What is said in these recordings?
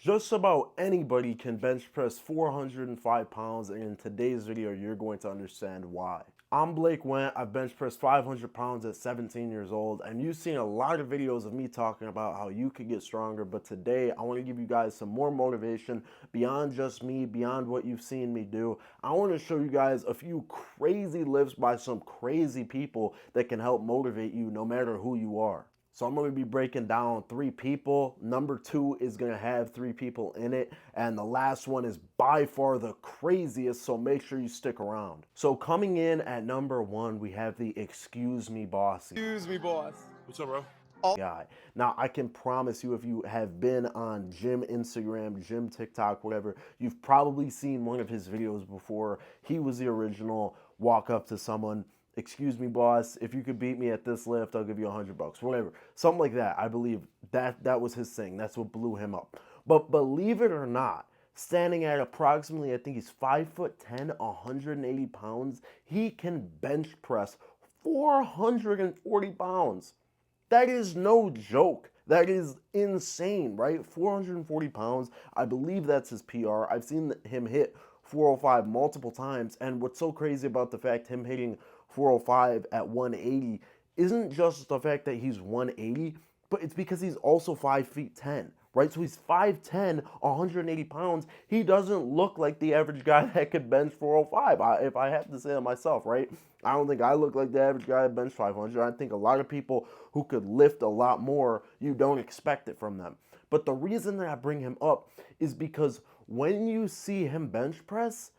Just about anybody can bench press 405 pounds, and in today's video, you're going to understand why. I'm Blake Went. I've bench pressed 500 pounds at 17 years old, and you've seen a lot of videos of me talking about how you could get stronger, but today I want to give you guys some more motivation beyond just me, beyond what you've seen me do. I want to show you guys a few crazy lifts by some crazy people that can help motivate you no matter who you are. So I'm going to be breaking down 3 people. Number 2 is going to have 3 people in it. And the last one is by far the craziest, so make sure you stick around. So coming in at number 1, we have the Excuse Me Boss. Excuse me, boss. What's up, bro? Guy. Now, I can promise you, if you have been on Gym Instagram, Gym TikTok, whatever, you've probably seen one of his videos before. He was the original walk up to someone, excuse me, boss, if you could beat me at this lift, I'll give you $100, whatever. Something like that. I believe that was his thing. That's what blew him up. But believe it or not, standing at approximately, I think he's 5'10", 180 pounds, he can bench press 440 pounds. That is no joke. That is insane, right? 440 pounds. I believe that's his PR. I've seen him hit 405 multiple times. And what's so crazy about the fact him hitting 405 at 180 isn't just the fact that he's 180, but it's because he's also 5'10", right? So he's 5'10", 180 pounds. He doesn't look like the average guy that could bench 405, if I have to say it myself, right? I don't think I look like the average guy that bench 500. I think a lot of people who could lift a lot more, you don't expect it from them. But the reason that I bring him up is because when you see him bench press,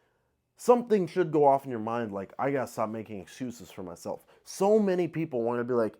something should go off in your mind like, I gotta stop making excuses for myself. So many people want to be like,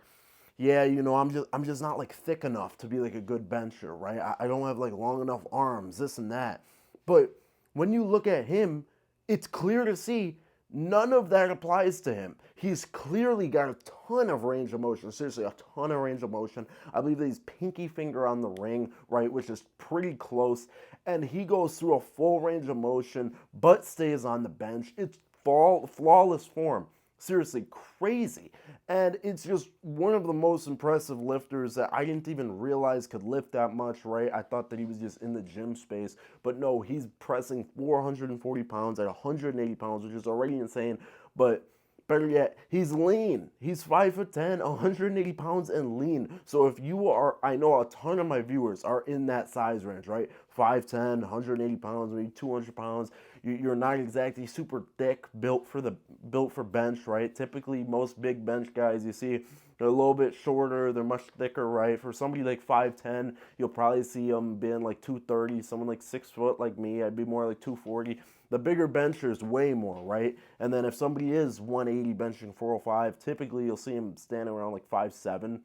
yeah, you know, I'm just not like thick enough to be like a good bencher, right? I don't have like long enough arms, this and that. But when you look at him, it's clear to see none of that applies to him. He's clearly got a ton of range of motion. Seriously, a ton of range of motion. I believe that he's pinky finger on the ring, right, which is pretty close. And he goes through a full range of motion, but stays on the bench. It's flawless form. Seriously, crazy. And it's just one of the most impressive lifters that I didn't even realize could lift that much, right? I thought that he was just in the gym space. But no, he's pressing 440 pounds at 180 pounds, which is already insane. But better yet, he's lean. He's 5'10", 180 pounds and lean. So if you are, I know a ton of my viewers are in that size range, right? 5'10", 180 pounds, maybe 200 pounds. You're not exactly super thick, built for bench, right? Typically, most big bench guys you see, they're a little bit shorter, they're much thicker, right? For somebody like 5'10", you'll probably see them being like 230. Someone like 6 foot like me, I'd be more like 240. The bigger benchers, way more, right? And then if somebody is 180 benching 405, typically you'll see him standing around like 5'7",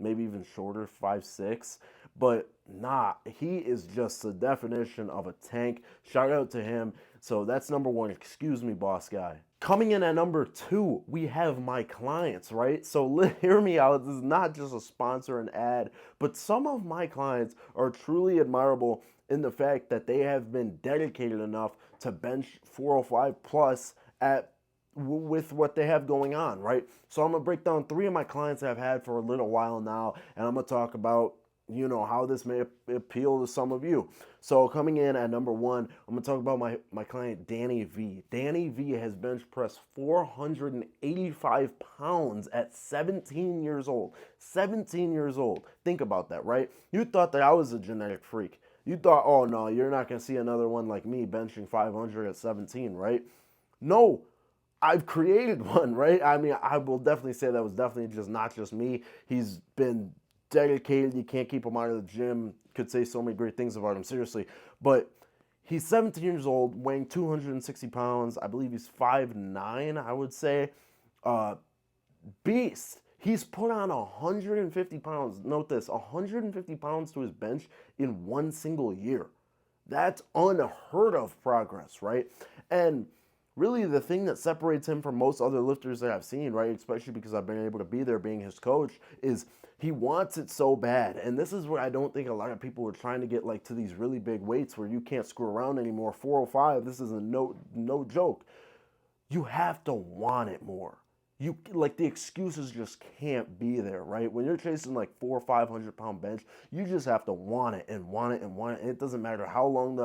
maybe even shorter, 5'6". But nah, he is just the definition of a tank. Shout out to him. So that's number 1, excuse me, boss guy. Coming in at number 2, we have my clients, right? So hear me out. This is not just a sponsor and ad, but some of my clients are truly admirable in the fact that they have been dedicated enough to bench 405 plus with what they have going on, right? So I'm gonna break down 3 of my clients that I've had for a little while now, and I'm gonna talk about, you know, how this may appeal to some of you. So coming in at number 1, I'm gonna talk about my client Danny V. Danny V has bench pressed 485 pounds at 17 years old. 17 years old. Think about that, right? You thought that I was a genetic freak. You thought, oh no, you're not gonna see another one like me benching 500 at 17, right? No, I've created one, right? I mean, I will definitely say that was definitely not just me. He's been dedicated. You can't keep him out of the gym. Could say so many great things about him, seriously. But he's 17 years old, weighing 260 pounds. I believe he's 5'9", I would say. Beast. He's put on 150 pounds. Note this, 150 pounds to his bench in one single year. That's unheard of progress, right? And really the thing that separates him from most other lifters that I've seen, right, especially because I've been able to be there being his coach, is he wants it so bad. And this is where I don't think a lot of people are trying to get like to these really big weights where you can't screw around anymore. 405, this is a no joke. You have to want it more. you like the excuses just can't be there, right? When you're chasing like 400 or 500 pound bench, you just have to want it and want it and want it. And it doesn't matter how long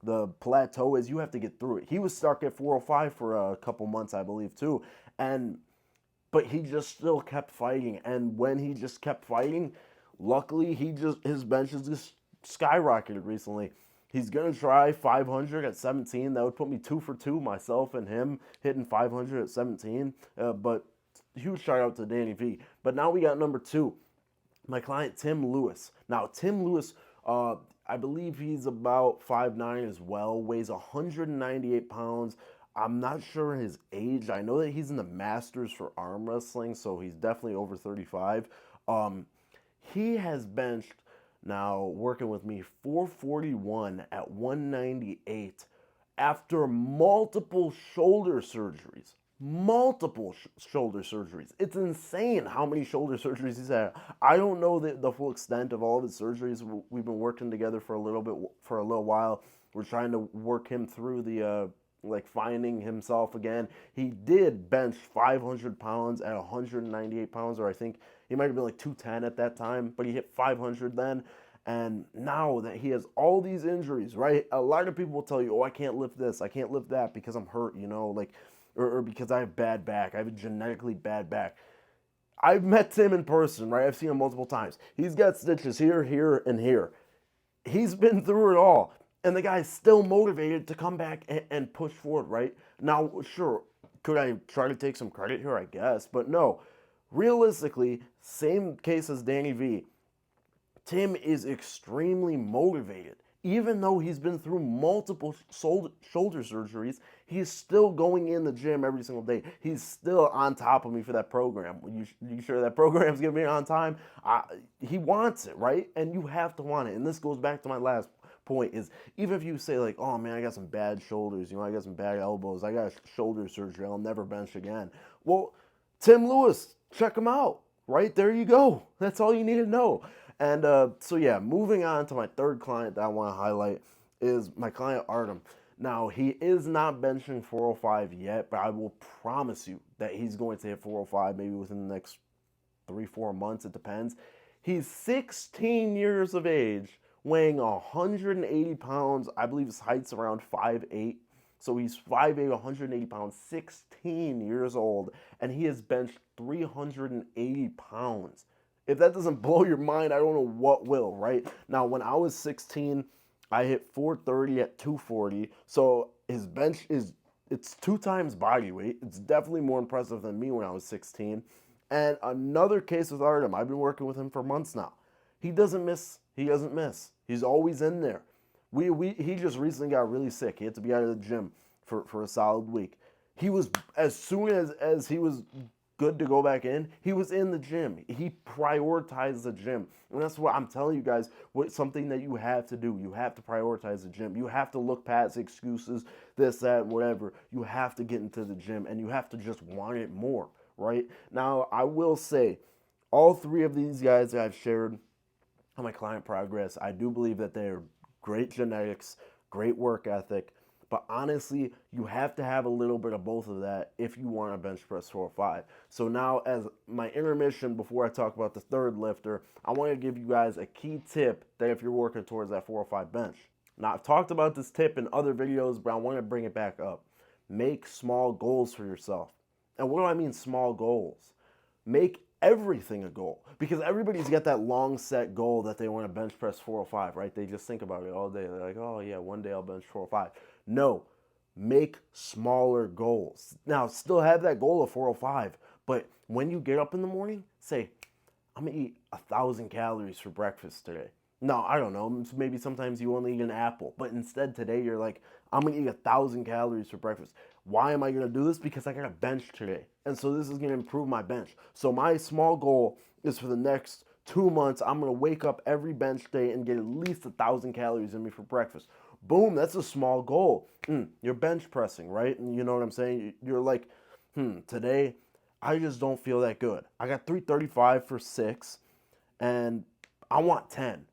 the plateau is, you have to get through it. He was stuck at 405 for a couple months, I believe, too. And but he just still kept fighting. And when he just kept fighting, luckily his bench has just skyrocketed recently. He's gonna try 500 at 17. That would put me 2 for 2, myself and him hitting 500 at 17. But huge shout out to Danny V. But now we got number 2, my client Tim Lewis. Now Tim Lewis, I believe he's about 5'9" as well, weighs 198 pounds. I'm not sure his age. I know that he's in the Masters for arm wrestling, so he's definitely over 35. He has benched, now working with me, 441 at 198 after multiple shoulder surgeries. Multiple shoulder surgeries. It's insane how many shoulder surgeries he's had. I don't know the full extent of all of his surgeries. We've been working together for a little while. We're trying to work him through the like finding himself again. He did bench 500 pounds at 198 pounds, or I think he might have been like 210 at that time, but he hit 500 then. And now that he has all these injuries, right? A lot of people will tell you, oh, I can't lift this, I can't lift that because I'm hurt, you know, like, or because I have bad back. I have a genetically bad back. I've met Tim in person, right? I've seen him multiple times. He's got stitches here, here, and here. He's been through it all. And the guy's still motivated to come back and push forward, right? Now, sure, could I try to take some credit here? I guess. But no, realistically, same case as Danny V. Tim is extremely motivated. Even though he's been through multiple shoulder surgeries, he's still going in the gym every single day. He's still on top of me for that program. You sure that program's going to be on time? He wants it, right? And you have to want it. And this goes back to my last point is, even if you say like, oh man, I got some bad shoulders, you know, I got some bad elbows, I got shoulder surgery, I'll never bench again. Well, Tim Lewis, check him out. Right there you go. That's all you need to know. And so yeah, moving on to my third client that I want to highlight is my client Artem. Now, he is not benching 405 yet, but I will promise you that he's going to hit 405 maybe within the next 3-4 months. It depends. He's 16 years of age, weighing 180 pounds. I believe his height's around 5'8". So he's 5'8", 180 pounds, 16 years old, and he has benched 380 pounds. If that doesn't blow your mind, I don't know what will, right? Now, when I was 16, I hit 430 at 240. So his bench it's 2 times body weight. It's definitely more impressive than me when I was 16. And another case with Artem, I've been working with him for months now. He doesn't miss. He doesn't miss. He's always in there. He just recently got really sick. He had to be out of the gym for a solid week. He was, as soon as he was good to go back in, he was in the gym. He prioritized the gym. And that's what I'm telling you guys, something that you have to do. You have to prioritize the gym. You have to look past excuses, this, that, whatever. You have to get into the gym, and you have to just want it more, right? Now, I will say, all 3 of these guys that I've shared on my client progress, I do believe that they're great genetics, great work ethic, but honestly, you have to have a little bit of both of that if you want to bench press 405. So now, as my intermission before I talk about the third lifter, I want to give you guys a key tip that if you're working towards that 405 bench. Now, I've talked about this tip in other videos, but I want to bring it back up. Make small goals for yourself. And what do I mean small goals? Make everything a goal, because everybody's got that long set goal that they want to bench press 405, right? They just think about it all day. They're like, oh yeah, one day I'll bench 405. No, make smaller goals. Now, still have that goal of 405, but when you get up in the morning, say, I'm gonna eat 1,000 calories for breakfast today. No, I don't know, maybe sometimes you only eat an apple, but instead today you're like, I'm gonna eat 1,000 calories for breakfast. Why am I gonna do this? Because I got a bench today. And so this is gonna improve my bench. So my small goal is for the next 2 months, I'm gonna wake up every bench day and get at least 1,000 calories in me for breakfast. Boom, that's a small goal. You're bench pressing, right? And you know what I'm saying? You're like, today I just don't feel that good. I got 335 for 6, and I want 10.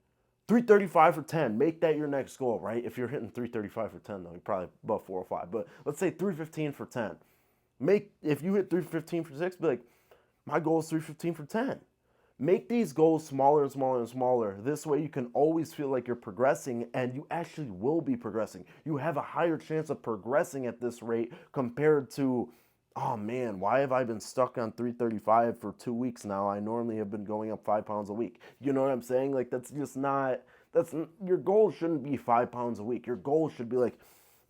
335 for 10. Make that your next goal, right? If you're hitting 335 for 10, though, you're probably above 405. But let's say 315 for 10. If you hit 315 for 6, be like, my goal is 315 for 10. Make these goals smaller and smaller and smaller. This way you can always feel like you're progressing, and you actually will be progressing. You have a higher chance of progressing at this rate compared to, oh man, why have I been stuck on 335 for 2 weeks now? I normally have been going up 5 pounds a week. You know what I'm saying? Like, that's just not, your goal shouldn't be 5 pounds a week. Your goal should be like,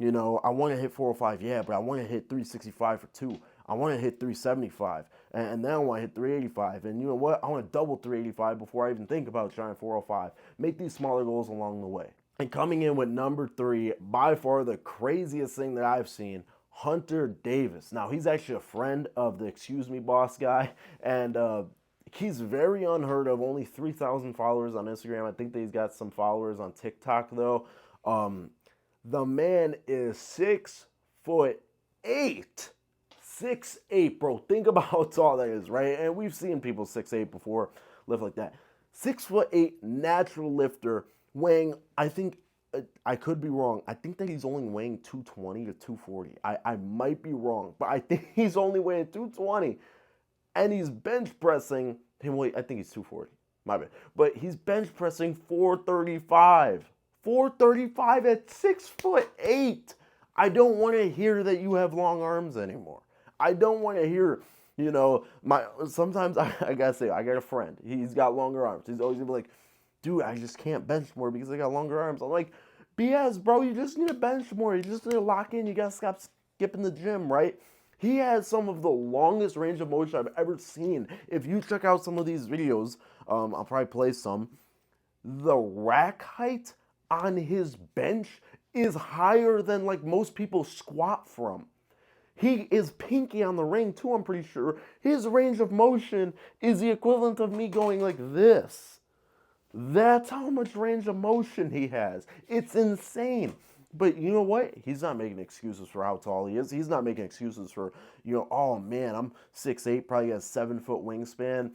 I want to hit 405, yeah, but I want to hit 365 for 2. I want to hit 375, and then I want to hit 385. And you know what? I want to double 385 before I even think about trying 405. Make these smaller goals along the way. And coming in with number 3, by far the craziest thing that I've seen, Hunter Davis. Now, he's actually a friend of the Excuse Me Boss guy, and he's very unheard of. Only 3,000 followers on Instagram. I think that he's got some followers on TikTok, though. The man is 6'8". 6'8", bro. Think about how tall that is, right? And we've seen people 6'8" before lift like that. 6'8" natural lifter weighing, I think, I could be wrong. I think that he's only weighing 220 to 240. I might be wrong, but I think he's only weighing 220. And he's bench pressing, I think he's 240. My bad. But he's bench pressing 435. 435 at 6'8". I don't want to hear that you have long arms anymore. I don't want to hear, sometimes I gotta say, I got a friend. He's got longer arms. He's always gonna be like, dude, I just can't bench more because I got longer arms. I'm like, BS, bro, you just need to bench more. You just need to lock in. You gotta stop skipping the gym, right? He has some of the longest range of motion I've ever seen. If you check out some of these videos, I'll probably play some. The rack height on his bench is higher than like most people squat from. He is pinky on the ring too, I'm pretty sure. His range of motion is the equivalent of me going like this. That's how much range of motion he has. It's insane. But you know what? He's not making excuses for how tall he is. He's not making excuses for, oh man, I'm 6'8", probably got a 7-foot wingspan.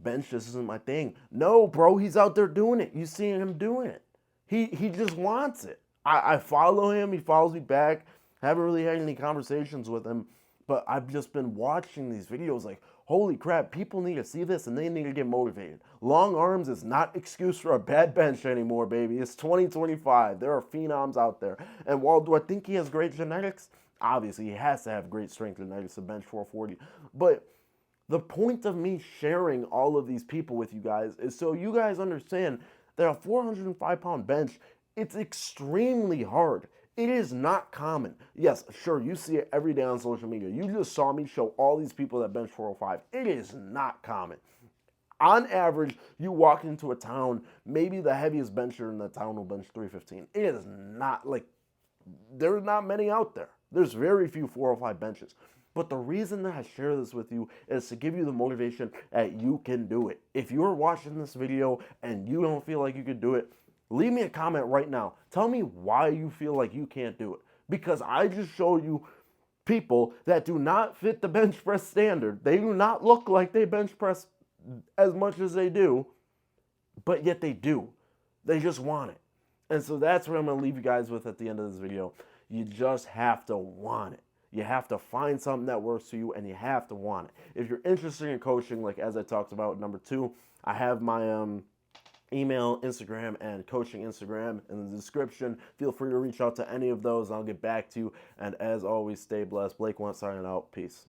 Bench just isn't my thing. No, bro, he's out there doing it. You see him doing it. He just wants it. I follow him. He follows me back. Haven't really had any conversations with him, but I've just been watching these videos like, holy crap, people need to see this and they need to get motivated. Long arms is not excuse for a bad bench anymore, baby. It's 2025. There are phenoms out there. And while do I think he has great genetics? Obviously, he has to have great strength genetics to bench 440. But the point of me sharing all of these people with you guys is so you guys understand that a 405-pound bench, it's extremely hard. It is not common. Yes, sure, you see it every day on social media. You just saw me show all these people that bench 405. It is not common. On average, you walk into a town, maybe the heaviest bencher in the town will bench 315. It is not like, there's not many out there. There's very few 405 benches. But the reason that I share this with you is to give you the motivation that you can do it. If you're watching this video and you don't feel like you can do it, leave me a comment right now. Tell me why you feel like you can't do it. Because I just showed you people that do not fit the bench press standard. They do not look like they bench press as much as they do, but yet they do. They just want it. And so that's what I'm going to leave you guys with at the end of this video. You just have to want it. You have to find something that works for you, and you have to want it. If you're interested in coaching, like as I talked about, number 2, I have my email, Instagram, and coaching Instagram in the description. Feel free to reach out to any of those. I'll get back to you. And as always, stay blessed. Blake Wentz signing out. Peace.